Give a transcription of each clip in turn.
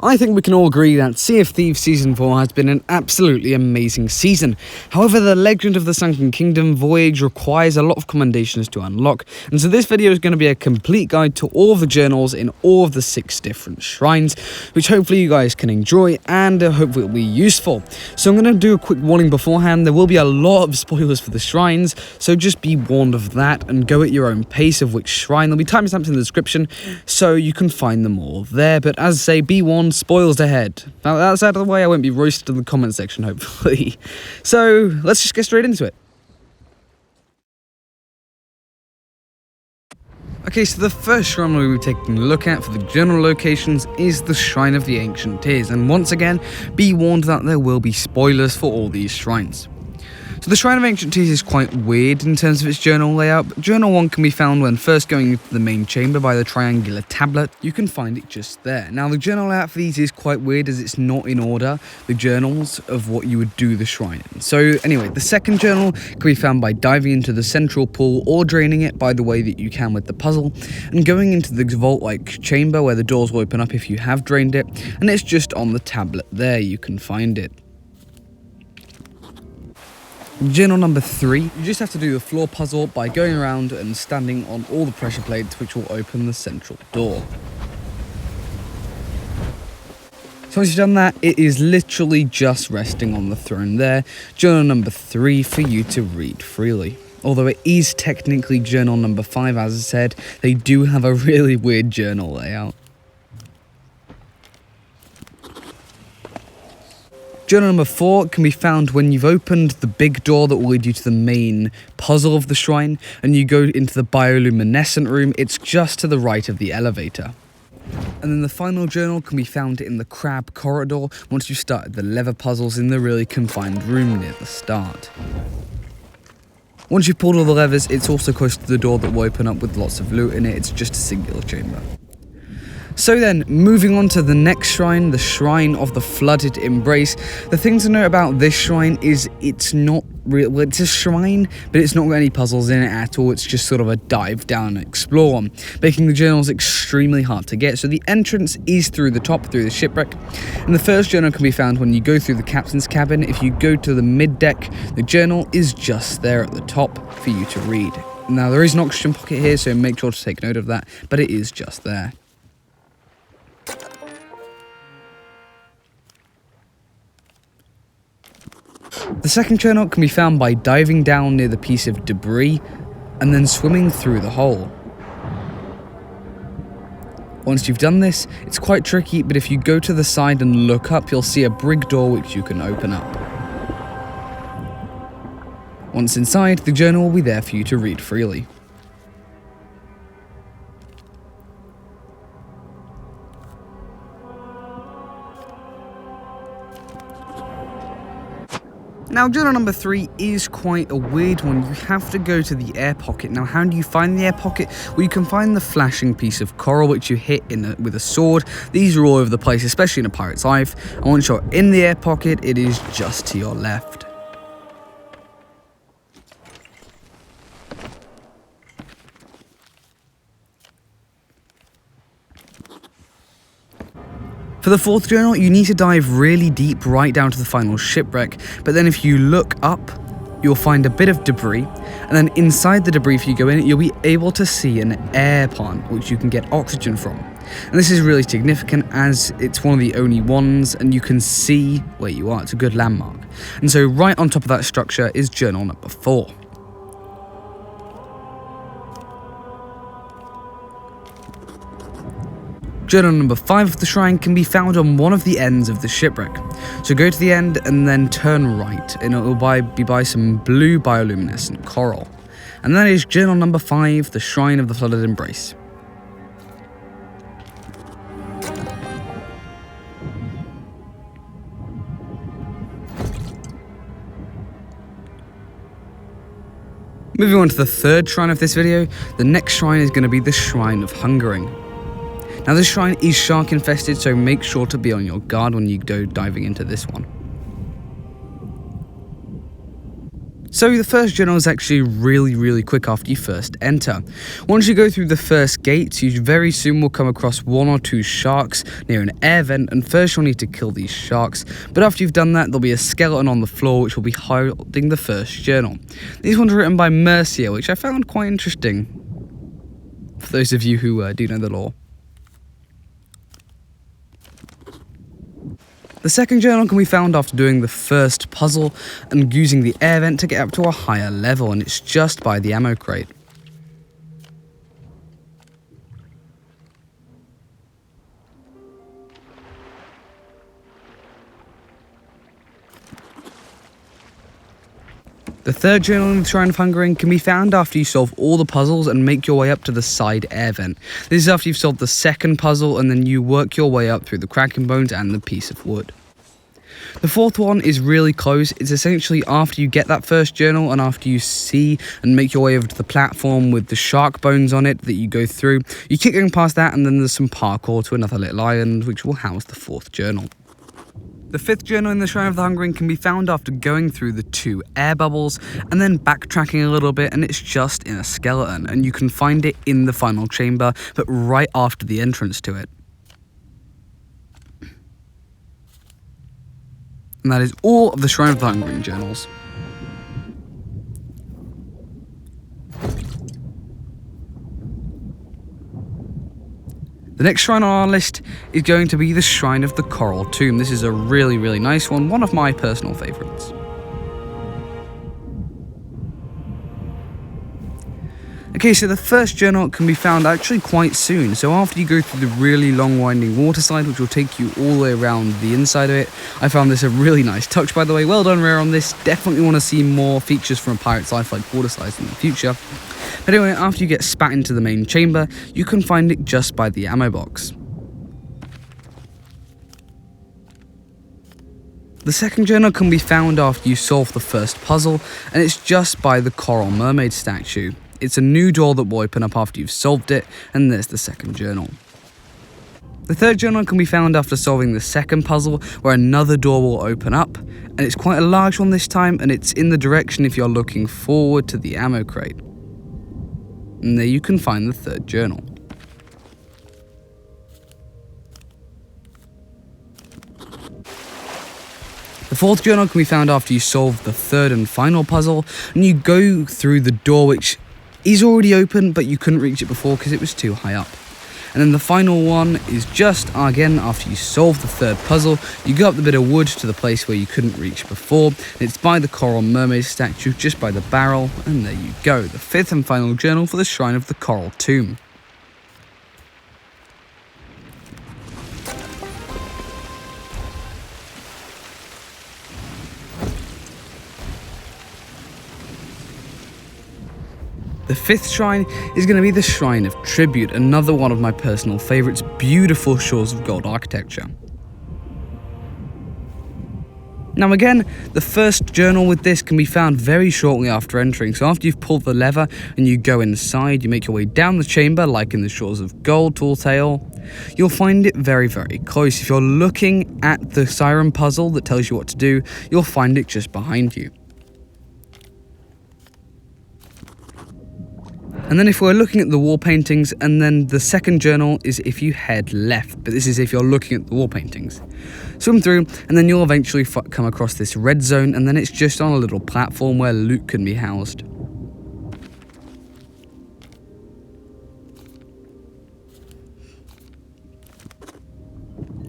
I think we can all agree that Sea of Thieves Season 4 has been an absolutely amazing season. However, the Legend of the Sunken Kingdom voyage requires a lot of commendations to unlock, and so this video is going to be a complete guide to all of the journals in all of the 6 different shrines, which hopefully you guys can enjoy and hopefully it will be useful. So I'm going to do a quick warning beforehand. There will be a lot of spoilers for the shrines, so just be warned of that and go at your own pace of which shrine. There'll be timestamps in the description, so you can find them all there, but as I say, be warned, spoilers ahead. Now that's out of the way, I won't be roasted in the comment section, hopefully. So let's just get straight into it. Okay, so the first shrine we'll be taking a look at for the general locations is the Shrine of the Ancient Tears, and once again, be warned that there will be spoilers for all these shrines. So the Shrine of Ancient Tears is quite weird in terms of its journal layout, but Journal 1 can be found when first going into the main chamber by the triangular tablet. You can find it just there. Now the journal layout for these is quite weird as it's not in order, the journals of what you would do the shrine in. So anyway, the second journal can be found by diving into the central pool or draining it by the way that you can with the puzzle, and going into the vault-like chamber where the doors will open up if you have drained it, and it's just on the tablet there, you can find it. Journal number 3, you just have to do the floor puzzle by going around and standing on all the pressure plates which will open the central door. So once you've done that, it is literally just resting on the throne there. Journal number 3 for you to read freely. Although it is technically journal number 5, as I said, they do have a really weird journal layout. Journal number 4 can be found when you've opened the big door that will lead you to the main puzzle of the shrine, and you go into the bioluminescent room. It's just to the right of the elevator. And then the final journal can be found in the crab corridor once you've started the lever puzzles in the really confined room near the start. Once you've pulled all the levers, it's also close to the door that will open up with lots of loot in it. It's just a singular chamber. So then, moving on to the next shrine, the Shrine of the Flooded Embrace. The thing to note about this shrine is it's not real. Well, it's a shrine, but it's not got any puzzles in it at all. It's just sort of a dive down and explore one, making the journals extremely hard to get. So the entrance is through the top, through the shipwreck, and the first journal can be found when you go through the captain's cabin. If you go to the mid deck, the journal is just there at the top for you to read. Now there is an oxygen pocket here, so make sure to take note of that, but it is just there. The second journal can be found by diving down near the piece of debris and then swimming through the hole. Once you've done this, it's quite tricky, but if you go to the side and look up, you'll see a brig door which you can open up. Once inside, the journal will be there for you to read freely. Now, journal number 3 is quite a weird one. You have to go to the air pocket. Now, how do you find the air pocket? Well, you can find the flashing piece of coral which you hit with a sword. These are all over the place, especially in a pirate's life. And once you're in the air pocket, it is just to your left. For the fourth journal, you need to dive really deep right down to the final shipwreck, but then if you look up, you'll find a bit of debris, and then inside the debris, if you go in it, you'll be able to see an air plant, which you can get oxygen from. And this is really significant as it's one of the only ones, and you can see where you are. It's a good landmark. And so right on top of that structure is journal number 4. Journal number 5 of the shrine can be found on one of the ends of the shipwreck. So go to the end and then turn right, and it will be by some blue bioluminescent coral. And that is journal number 5, the Shrine of the Flooded Embrace. Moving on to the third shrine of this video, the next shrine is going to be the Shrine of Hungering. Now this shrine is shark infested, so make sure to be on your guard when you go diving into this one. So the first journal is actually really quick after you first enter. Once you go through the first gates, you very soon will come across 1 or 2 sharks near an air vent, and first you'll need to kill these sharks, but after you've done that there'll be a skeleton on the floor which will be holding the first journal. These ones are written by Mercia, which I found quite interesting, for those of you who do know the lore. The second journal can be found after doing the first puzzle and using the air vent to get up to a higher level, and it's just by the ammo crate. The third journal in the Shrine of Hungering can be found after you solve all the puzzles and make your way up to the side air vent. This is after you've solved the second puzzle, and then you work your way up through the Kraken bones and the piece of wood. The fourth one is really close. It's essentially after you get that first journal and after you see and make your way over to the platform with the shark bones on it that you go through. You keep going past that, and then there's some parkour to another little island which will house the fourth journal. The fifth journal in the Shrine of the Hungering can be found after going through the 2 air bubbles and then backtracking a little bit, and it's just in a skeleton, and you can find it in the final chamber but right after the entrance to it. And that is all of the Shrine of the Hungering journals. The next shrine on our list is going to be the Shrine of the Coral Tomb. This is a really nice one of my personal favourites. Okay, so the first journal can be found actually quite soon. So after you go through the really long winding water slide, which will take you all the way around the inside of it, I found this a really nice touch, by the way. Well done, Rare, on this. Definitely want to see more features from a Pirate's Life like water slides in the future. But anyway, after you get spat into the main chamber, you can find it just by the ammo box. The second journal can be found after you solve the first puzzle, and it's just by the Coral Mermaid statue. It's a new door that will open up after you've solved it, and there's the second journal. The third journal can be found after solving the second puzzle, where another door will open up, and it's quite a large one this time, and it's in the direction if you're looking forward to the ammo crate. And there you can find the third journal. The fourth journal can be found after you solve the third and final puzzle, and you go through the door which is already open, but you couldn't reach it before because it was too high up. And then the final one is just, again, after you solve the third puzzle, you go up the bit of wood to the place where you couldn't reach before, and it's by the Coral Mermaid statue, just by the barrel, and there you go, the fifth and final journal for the Shrine of the Coral Tomb. The fifth shrine is going to be the Shrine of Tribute, another one of my personal favourites, beautiful Shores of Gold architecture. Now again, the first journal with this can be found very shortly after entering, so after you've pulled the lever and you go inside, you make your way down the chamber like in the Shores of Gold Tall Tale, you'll find it very close. If you're looking at the siren puzzle that tells you what to do, you'll find it just behind you. And then if we're looking at the wall paintings, and then the second journal is if you head left, but this is if you're looking at the wall paintings. Swim through, and then you'll eventually come across this red zone, and then it's just on a little platform where loot can be housed.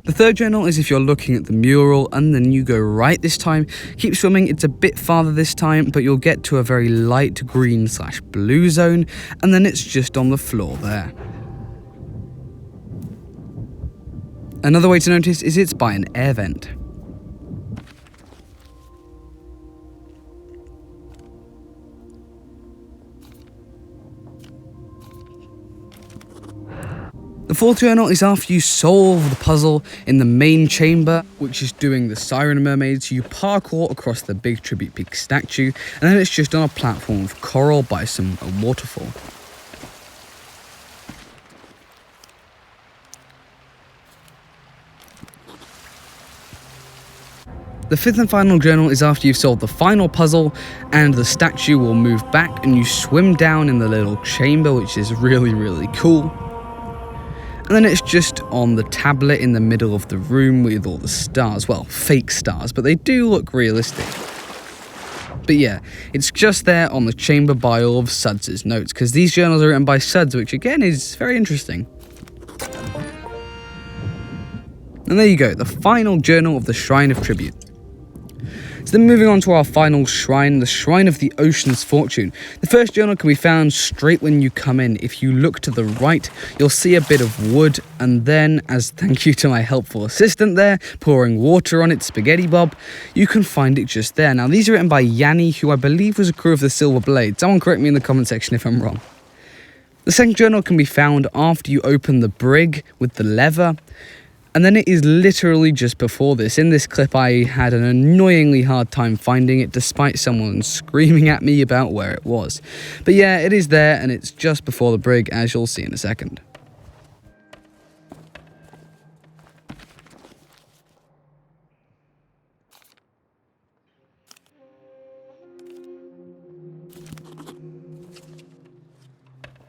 The third journal is if you're looking at the mural, and then you go right this time. Keep swimming, it's a bit farther this time, but you'll get to a very light green/blue zone, and then it's just on the floor there. Another way to notice is it's by an air vent. The fourth journal is after you solve the puzzle in the main chamber, which is doing the Siren Mermaids. You parkour across the big Tribute Peak statue, and then it's just on a platform of coral by some waterfall. The The fifth and final journal is after you've solved the final puzzle and the statue will move back and you swim down in the little chamber, which is really, really cool. And then it's just on the tablet in the middle of the room with all the stars. Well, fake stars, but they do look realistic. But yeah, it's just there on the chamber by all of Suds' notes, because these journals are written by Suds, which again is very interesting. And there you go, the final journal of the Shrine of Tribute. So then moving on to our final shrine, the Shrine of the Ocean's Fortune. The first journal can be found straight when you come in. If you look to the right, you'll see a bit of wood, and then, as thank you to my helpful assistant there, pouring water on its spaghetti bob, you can find it just there. Now, these are written by Yanni, who I believe was a crew of the Silver Blade. Someone correct me in the comment section if I'm wrong. The second journal can be found after you open the brig with the lever. And then it is literally just before this. In this clip, I had an annoyingly hard time finding it, despite someone screaming at me about where it was. But yeah, it is there, and it's just before the brig, as you'll see in a second.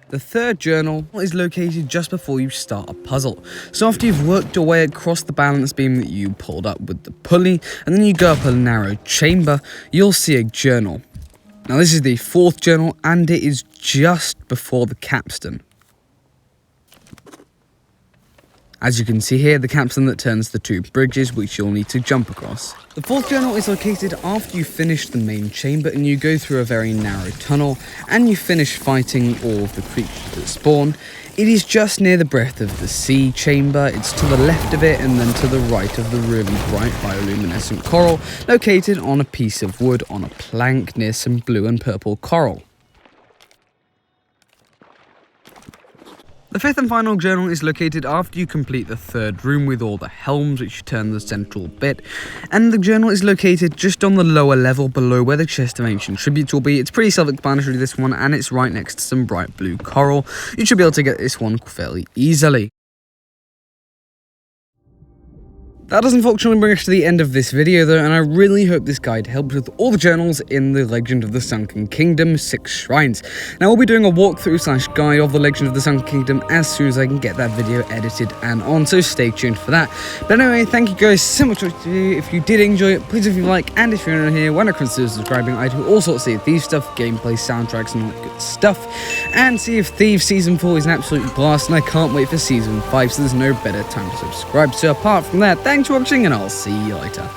The third journal is located just before you start a puzzle. So after you've worked your way across the balance beam that you pulled up with the pulley, and then you go up a narrow chamber, you'll see a journal. Now this is the fourth journal, and it is just before the capstan. As you can see here, the capstan that turns the two bridges, which you'll need to jump across. The fourth journal is located after you finish the main chamber and you go through a very narrow tunnel and you finish fighting all of the creatures that spawn. It is just near the Breath of the Sea chamber. It's to the left of it and then to the right of the really bright bioluminescent coral, located on a piece of wood on a plank near some blue and purple coral. The fifth and final journal is located after you complete the third room with all the helms, which you turn the central bit, and the journal is located just on the lower level below where the chest of ancient tributes will be. It's pretty self-explanatory, this one, and it's right next to some bright blue coral. You should be able to get this one fairly easily. That does unfortunately bring us to the end of this video though, and I really hope this guide helped with all the journals in the Legend of the Sunken Kingdom 6 shrines. Now we'll be doing a walkthrough / guide of the Legend of the Sunken Kingdom as soon as I can get that video edited and on, so stay tuned for that. But anyway, thank you guys so much for watching. If you did enjoy it, please leave a like, and if you're new here, when it comes to subscribing, I do all sorts of Thieves stuff, gameplay, soundtracks, and all that good stuff. And Sea of Thieves Season 4 is an absolute blast, and I can't wait for Season 5, so there's no better time to subscribe. So apart from that, thanks for watching, and I'll see you later.